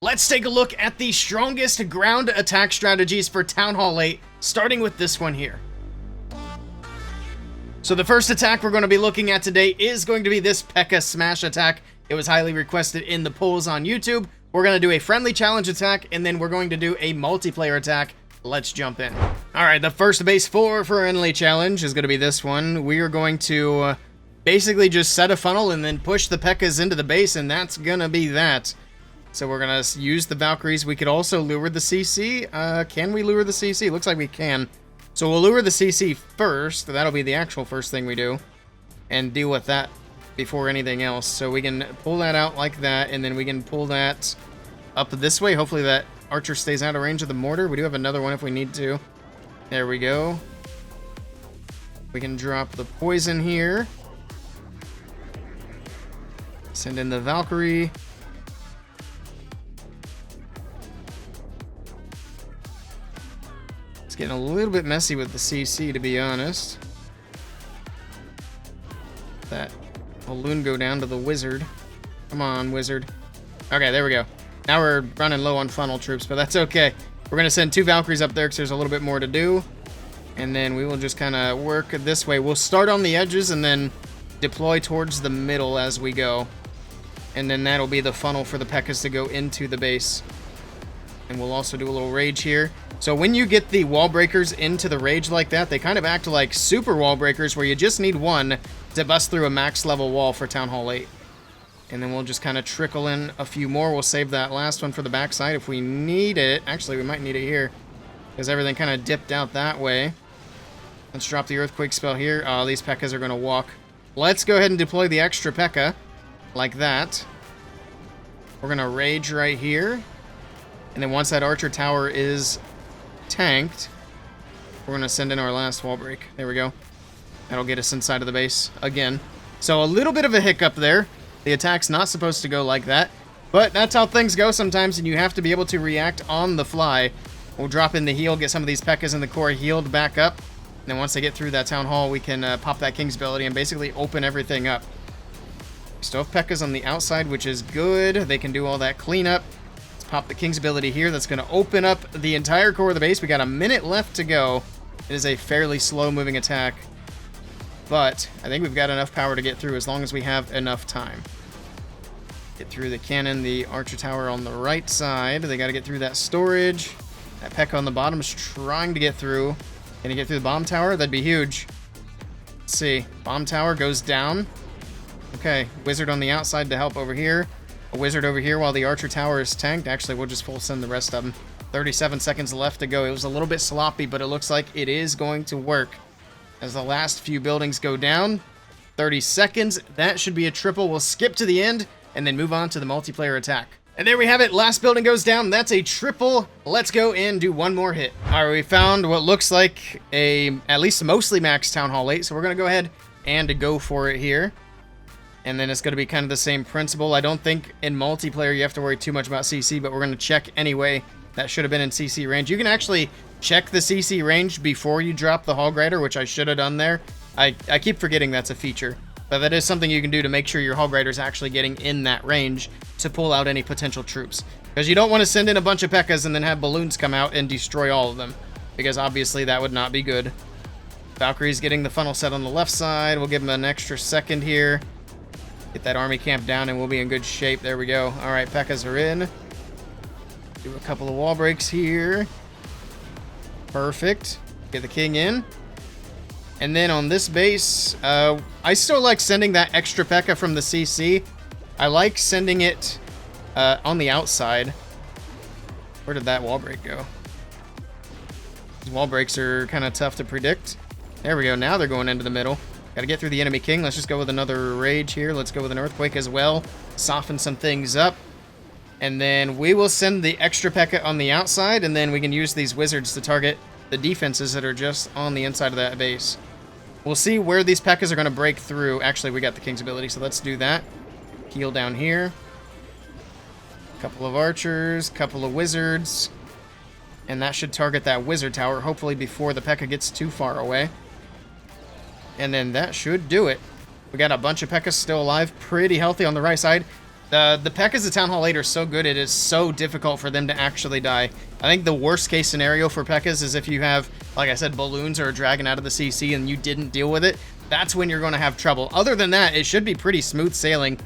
Let's take a look at the strongest ground attack strategies for Town Hall 8, starting with this one here. So the first attack we're going to be looking at today is going to be this PEKKA Smash attack. It was highly requested in the polls on YouTube. We're going to do a friendly challenge attack, and then we're going to do a multiplayer attack. Let's jump in. Alright, the first base for friendly challenge is going to be this one. We are going to basically just set a funnel and then push the Pekkas into the base, and that's going to be that. So we're going to use the Valkyries. We could also lure the CC. Can we lure the CC? Looks like we can. So we'll lure the CC first. That'll be the actual first thing we do. And deal with that before anything else. So we can pull that out like that, and then we can pull that up this way. Hopefully that archer stays out of range of the mortar. We do have another one if we need to. There we go. We can drop the poison here. Send in the Valkyrie. It's getting a little bit messy with the CC, to be honest. That balloon go down to the wizard. Come on, wizard. Okay, there we go. Now we're running low on funnel troops, but that's okay. We're going to send two Valkyries up there because there's a little bit more to do. And then we will just kind of work this way. We'll start on the edges and then deploy towards the middle as we go. And then that'll be the funnel for the Pekkas to go into the base. And we'll also do a little rage here. So when you get the wall breakers into the rage like that, they kind of act like super wall breakers where you just need one to bust through a max level wall for Town Hall 8. And then we'll just kind of trickle in a few more. We'll save that last one for the backside if we need it. Actually, we might need it here because everything kind of dipped out that way. Let's drop the earthquake spell here. Oh, these Pekkas are going to walk. Let's go ahead and deploy the extra Pekka like that. We're going to rage right here. And then once that archer tower is tanked, we're going to send in our last wall break. There we go. That'll get us inside of the base again. So a little bit of a hiccup there. The attack's not supposed to go like that, but that's how things go sometimes, and you have to be able to react on the fly. We'll drop in the heal, get some of these Pekkas in the core healed back up, and then once they get through that town hall, we can pop that King's ability and basically open everything up. We still have Pekkas on the outside, which is good. They can do all that cleanup. Let's pop the King's ability here. That's going to open up the entire core of the base. We got a minute left to go. It is a fairly slow-moving attack, but I think we've got enough power to get through as long as we have enough time. Get through the cannon, the archer tower on the right side. They got to get through that storage. That Pekka on the bottom is trying to get through. Can he get through the bomb tower? That'd be huge. Let's see. Bomb tower goes down. Okay, wizard on the outside to help over here. A wizard over here while the archer tower is tanked. Actually, we'll just full send the rest of them. 37 seconds left to go. It was a little bit sloppy, but it looks like it is going to work. As the last few buildings go down. 30 seconds. That should be a triple. We'll skip to the end and then move on to the multiplayer attack. And there we have it. Last building goes down. That's a triple. Let's go and do one more hit. All right, we found what looks like a at least mostly max Town Hall 8. So we're going to go ahead and go for it here. And then it's going to be kind of the same principle. I don't think in multiplayer you have to worry too much about CC, but we're going to check anyway. That should have been in CC range. You can actually check the CC range before you drop the Hog Rider, which I should have done there. I keep forgetting that's a feature. But that is something you can do to make sure your Hog Rider is actually getting in that range to pull out any potential troops. Because you don't want to send in a bunch of Pekkas and then have balloons come out and destroy all of them. Because obviously that would not be good. Valkyrie's getting the funnel set on the left side. We'll give him an extra second here. Get that army camp down and we'll be in good shape. There we go. Alright, Pekkas are in. Do a couple of wall breaks here. Perfect. Get the king in. And then on this base, I still like sending that extra Pekka from the CC. I like sending it on the outside. Where did that wall break go? These wall breaks are kind of tough to predict. There we go. Now they're going into the middle. Got to get through the enemy king. Let's just go with another rage here. Let's go with an earthquake as well. Soften some things up. And then we will send the extra Pekka on the outside, and then we can use these wizards to target the defenses that are just on the inside of that base. We'll see where these Pekkas are going to break through. Actually, we got the King's ability, so let's do that. Heal down here. Couple of archers, couple of wizards. And that should target that wizard tower, hopefully before the Pekka gets too far away. And then that should do it. We got a bunch of Pekkas still alive, pretty healthy on the right side. The Pekkas at Town Hall 8 are so good, it is so difficult for them to actually die. I think the worst case scenario for Pekkas is if you have, like I said, balloons or a dragon out of the CC and you didn't deal with it. That's when you're going to have trouble. Other than that, it should be pretty smooth sailing.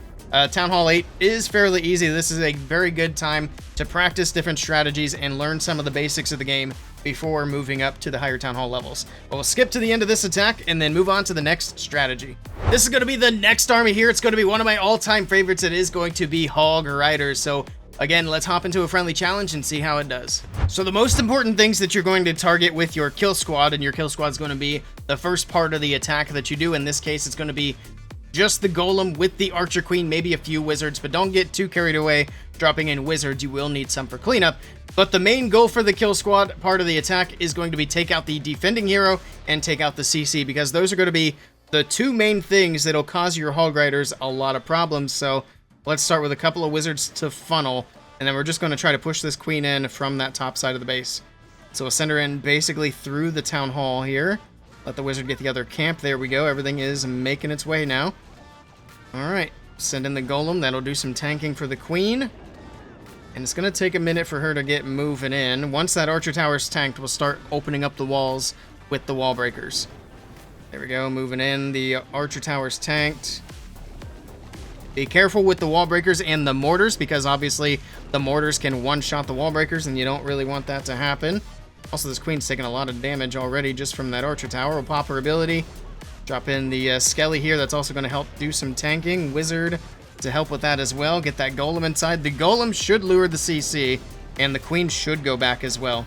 Town Hall 8 is fairly easy. This is a very good time to practice different strategies and learn some of the basics of the game before moving up to the higher Town Hall levels. But we'll skip to the end of this attack and then move on to the next strategy. This is going to be the next army here. It's going to be one of my all-time favorites. It is going to be Hog Riders. So again, let's hop into a friendly challenge and see how it does. So the most important things that you're going to target with your kill squad, and your kill squad is going to be the first part of the attack that you do. In this case, it's going to be just the golem with the archer queen, maybe a few wizards, but don't get too carried away dropping in wizards. You will need some for cleanup. But the main goal for the kill squad part of the attack is going to be take out the defending hero and take out the CC, because those are going to be the two main things that'll cause your Hog Riders a lot of problems. So let's start with a couple of wizards to funnel, and then we're just going to try to push this queen in from that top side of the base. So we'll send her in basically through the town hall here. Let the wizard get the other camp. There we go. Everything is making its way now. Alright, send in the golem. That'll do some tanking for the queen. And it's going to take a minute for her to get moving in. Once that archer tower's tanked, we'll start opening up the walls with the wall breakers. There we go, moving in. The archer tower's tanked. Be careful with the wall breakers and the mortars, because obviously the mortars can one-shot the wall breakers, and you don't really want that to happen. Also, this queen's taking a lot of damage already just from that archer tower. We'll pop her ability. Drop in the Skelly here. That's also going to help do some tanking. Wizard to help with that as well. Get that golem inside. The golem should lure the CC, and the queen should go back as well.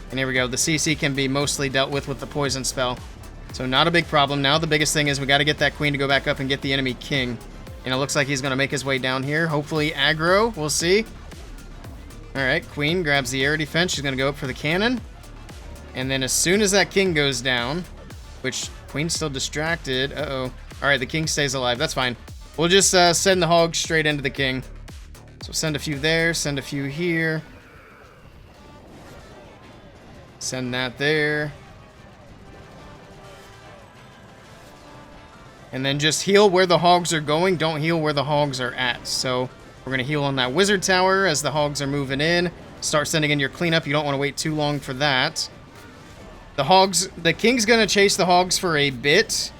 And here we go. The CC can be mostly dealt with the poison spell. So not a big problem. Now the biggest thing is we got to get that queen to go back up and get the enemy king. And it looks like he's going to make his way down here. Hopefully aggro. We'll see. Alright, queen grabs the air defense. She's going to go up for the cannon. And then as soon as that king goes down, which queen's still distracted. Uh-oh. Alright, the king stays alive. That's fine. We'll just send the hog straight into the king. So send a few there, send a few here. Send that there. And then just heal where the hogs are going. Don't heal where the hogs are at. So we're going to heal on that wizard tower as the hogs are moving in. Start sending in your cleanup. You don't want to wait too long for that. The king's going to chase the hogs for a bit.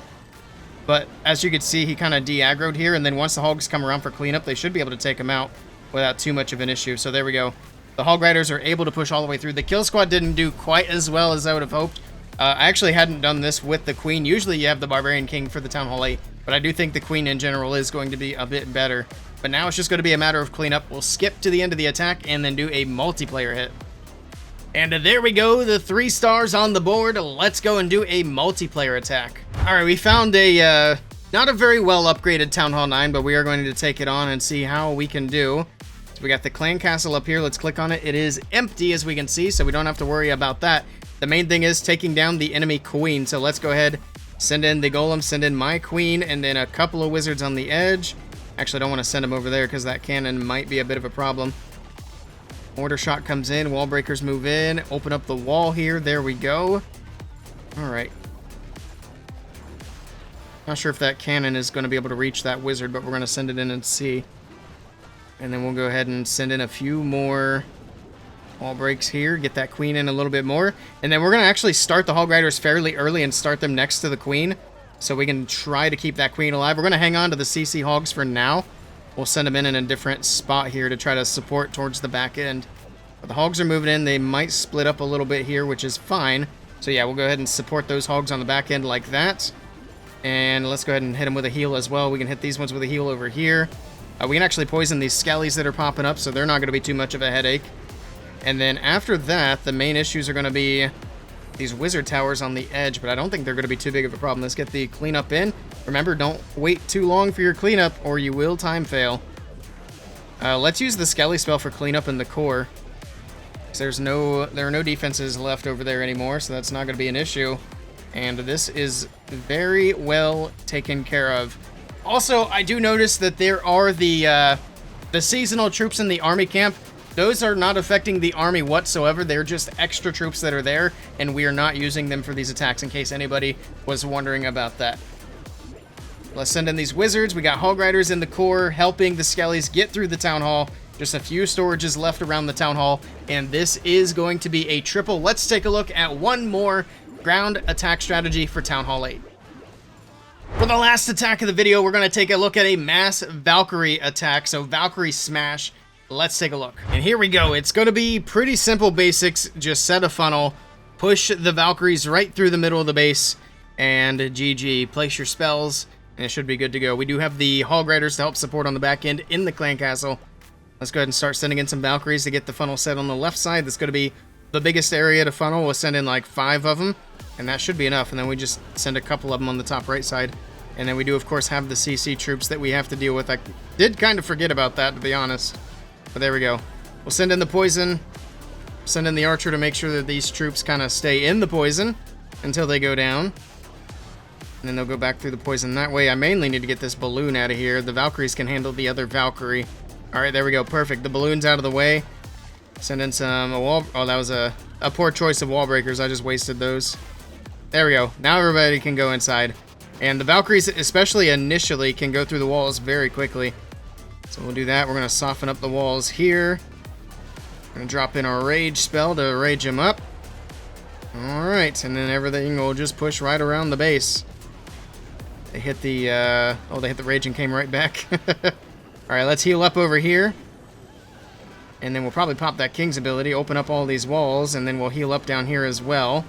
But as you can see, he kind of de-aggroed here. And then once the hogs come around for cleanup, they should be able to take him out without too much of an issue. So there we go. The Hog Riders are able to push all the way through. The kill squad didn't do quite as well as I would have hoped. I actually hadn't done this with the queen. Usually you have the Barbarian King for the Town Hall 8. But I do think the queen in general is going to be a bit better. But now it's just going to be a matter of cleanup. We'll skip to the end of the attack and then do a multiplayer hit. And there we go, the 3 stars on the board. Let's go and do a multiplayer attack. Alright, we found a, not a very well upgraded Town Hall 9, but we are going to take it on and see how we can do. So we got the clan castle up here. Let's click on it. It is empty, as we can see, so we don't have to worry about that. The main thing is taking down the enemy queen. So let's go ahead, send in the golem, send in my queen, and then a couple of wizards on the edge. Actually, I don't want to send them over there because that cannon might be a bit of a problem. Mortar shot comes in, wall breakers move in, open up the wall here. There we go. Alright. Not sure if that cannon is going to be able to reach that wizard, but we're going to send it in and see. And then we'll go ahead and send in a few more wall breaks here, get that queen in a little bit more. And then we're going to actually start the Hog Riders fairly early and start them next to the queen, so we can try to keep that queen alive. We're going to hang on to the CC Hogs for now. We'll send them in a different spot here to try to support towards the back end. But the hogs are moving in. They might split up a little bit here, which is fine. So yeah, we'll go ahead and support those hogs on the back end like that. And let's go ahead and hit them with a heal as well. We can hit these ones with a heal over here. We can actually poison these skellies that are popping up, so they're not going to be too much of a headache. And then after that, the main issues are going to be these wizard towers on the edge, but I don't think they're going to be too big of a problem. Let's get the cleanup in. Remember, don't wait too long for your cleanup, or you will time fail. Let's use the Skelly spell for cleanup in the core. There are no defenses left over there anymore, so that's not going to be an issue. And this is very well taken care of. Also, I do notice that there are the seasonal troops in the army camp. Those are not affecting the army whatsoever. They're just extra troops that are there, and we are not using them for these attacks, in case anybody was wondering about that. Let's send in these wizards. We got Hog Riders in the core helping the Skellies get through the Town Hall. Just a few storages left around the Town Hall, and this is going to be a triple. Let's take a look at one more ground attack strategy for Town Hall 8. For the last attack of the video, we're going to take a look at a mass Valkyrie attack, so Valkyrie smash. Let's take a look. And here we go. It's going to be pretty simple basics. Just set a funnel, push the Valkyries right through the middle of the base, and GG. Place your spells, and it should be good to go. We do have the Hog Riders to help support on the back end in the clan castle. Let's go ahead and start sending in some Valkyries to get the funnel set on the left side. That's going to be the biggest area to funnel. We'll send in like 5 of them, and that should be enough. And then we just send a couple of them on the top right side. And then we do, of course, have the CC troops that we have to deal with. I did kind of forget about that, to be honest. But there we go. We'll send in the poison. Send in the archer to make sure that these troops kind of stay in the poison until they go down. And then they'll go back through the poison that way. I mainly need to get this balloon out of here. The Valkyries can handle the other Valkyrie. All right, there we go. Perfect. The balloon's out of the way. Send in some wall. Oh, that was a poor choice of wall breakers. I just wasted those. There we go. Now everybody can go inside. And the Valkyries, especially initially, can go through the walls very quickly. So we'll do that. We're going to soften up the walls here. We're going to drop in our rage spell to rage them up. All right, and then everything will just push right around the base. They hit the, they hit the rage and came right back. All right, let's heal up over here. And then we'll probably pop that King's ability, open up all these walls, and then we'll heal up down here as well.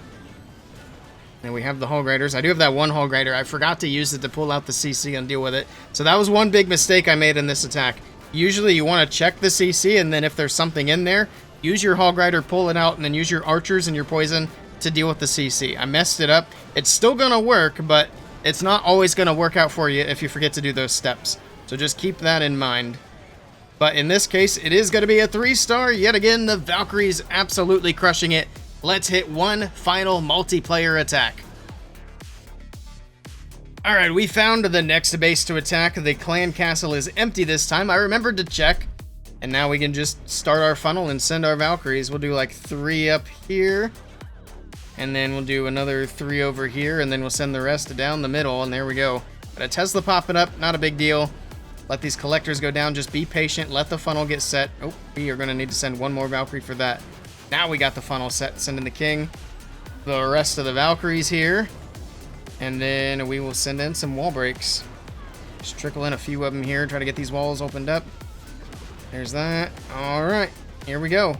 And we have the Hog Riders. I do have that one Hog Rider. I forgot to use it to pull out the CC and deal with it. So that was one big mistake I made in this attack. Usually you want to check the CC, and then if there's something in there, use your Hog Rider, pull it out, and then use your archers and your poison to deal with the CC. I messed it up. It's still going to work, but it's not always going to work out for you if you forget to do those steps. So just keep that in mind. But in this case, it is going to be a 3-star. Yet again, the Valkyries absolutely crushing it. Let's hit one final multiplayer attack. Alright, we found the next base to attack. The clan castle is empty this time. I remembered to check. And now we can just start our funnel and send our Valkyries. We'll do like 3 up here. And then we'll do another 3 over here. And then we'll send the rest down the middle. And there we go. Got a Tesla popping up. Not a big deal. Let these collectors go down. Just be patient. Let the funnel get set. Oh, we are going to need to send one more Valkyrie for that. Now we got the funnel set. Send in the king. The rest of the Valkyries here. And then we will send in some wall breaks. Just trickle in a few of them here. Try to get these walls opened up. There's that. All right. Here we go.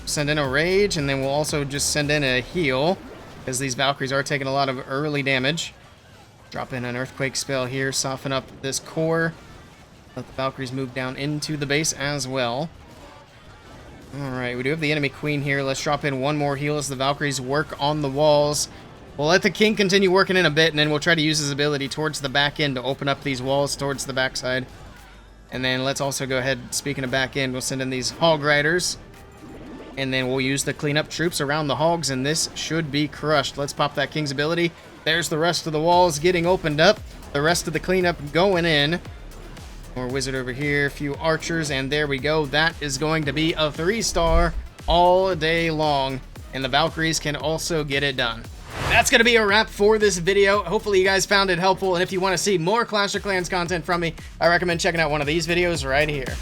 Send in a rage. And then we'll also just send in a heal. Because these Valkyries are taking a lot of early damage. Drop in an earthquake spell here. Soften up this core. Let the Valkyries move down into the base as well. Alright, we do have the enemy queen here. Let's drop in one more heal as the Valkyries work on the walls. We'll let the king continue working in a bit, and then we'll try to use his ability towards the back end to open up these walls towards the backside. And then let's also go ahead, speaking of back end, we'll send in these Hog Riders. And then we'll use the cleanup troops around the hogs, and this should be crushed. Let's pop that king's ability. There's the rest of the walls getting opened up. The rest of the cleanup going in. More wizard over here, a few archers, and there we go. That is going to be a 3-star all day long, and the Valkyries can also get it done. That's going to be a wrap for this video. Hopefully you guys found it helpful, and if you want to see more Clash of Clans content from me, I recommend checking out one of these videos right here.